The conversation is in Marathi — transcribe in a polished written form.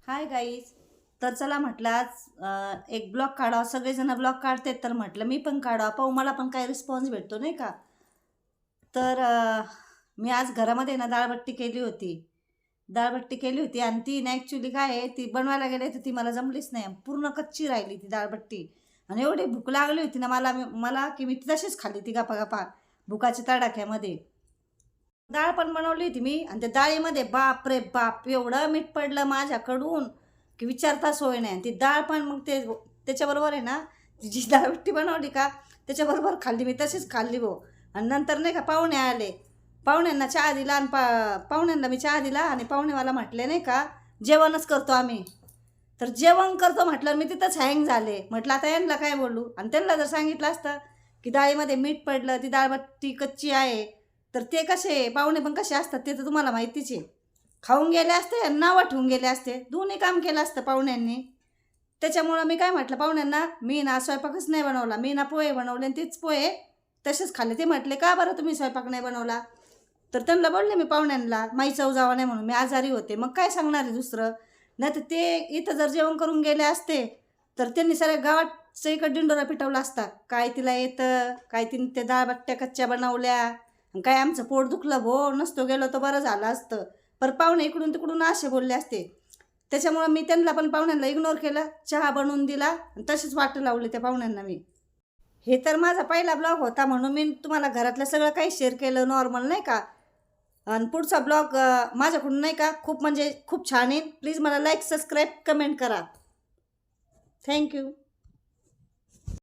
Hi guys. तर चला म्हटलं आज एक ब्लॉग काढावा. सगळेजण ब्लॉग काढतात तर म्हटलं मी पण काढावा, पाहू मला पण काय रिस्पॉन्स भेटतो नाही का. तर मी आज घरामध्ये ना डाळबट्टी केली होती. आणि ती ना ॲक्च्युली काय आहे, ती बनवायला गेले तर ती मला जमलीच नाही. पूर्ण कच्ची राहिली ती डाळबट्टी. आणि एवढी भूक लागली होती ना मला मला की मी ती तशीच खाल्ली ती गपा गपा भुकाच्या तडाख्यामध्ये. डाळ पण बनवली होती मी, आणि त्या डाळीमध्ये बाप रे बाप एवढं मीठ पडलं माझ्याकडून की विचारता सोय नाही. ती डाळ पण मग त्याच्याबरोबर आहे ना, ती जी डाळबट्टी बनवली का त्याच्याबरोबर खाल्ली मी, तशीच खाल्ली भाऊ. आणि नंतर नाही का पाहुणे आले, पाहुण्यांना चहा दिला आणि पाहुण्यांना मी चहा दिला. आणि पाहुणेवाला म्हटले नाही का जेवणच करतो आम्ही. तर जेवण करतो म्हटलं मी तिथंच हँग झाले. म्हटलं आता यांना काय बोलू. आणि त्यांना जर सांगितलं असतं की डाळीमध्ये मीठ पडलं, ती डाळबट्टी कच्ची आहे, तर ते कसे पाहुणे पण कसे असतात ते तर तुम्हाला माहितीच आहे. खाऊन गेले असते आणि नावं ठेवून गेले असते, दोन्ही काम केलं असतं पाहुण्यांनी. त्याच्यामुळं मी काय म्हटलं पाहुण्यांना, मी ना स्वयंपाकच नाही बनवला. मी ना पोहे बनवले आणि तेच पोहे तसेच खाल्ले. ते म्हटले का बरं तुम्ही स्वयंपाक नाही बनवला. तर त्यांना बोलले मी पाहुण्यांना माई चव जावा नाही म्हणून, मी आजारी होते. मग काय सांगणार आहे दुसरं. नाही तर ते इथं जर जेवण करून गेले असते तर त्यांनी सगळ्या गावात सगळीकडे डिंडोरा पिटवला असता. काय तिला येतं, काय तिने त्या डाळबट्ट्या कच्च्या बनवल्या, काय आमचं पोट दुखलं भो, नसतो गेलो तर बरं झालं असतं. पर पाहुणे इकडून तिकडून असे बोलले असते. त्याच्यामुळं मी त्यांना पण पाहुण्यांना इग्नोर केलं, चहा बनवून दिला आणि तसेच वाटं लावले त्या पाहुण्यांना मी. हे तर माझा पहिला ब्लॉग होता म्हणून मी तुम्हाला घरातलं सगळं काही शेअर केलं नॉर्मल नाही का. आणि पुढचा ब्लॉग माझ्याकडून नाही का खूप म्हणजे खूप छान आहे. प्लीज मला लाईक सबस्क्राईब कमेंट करा. थँक्यू.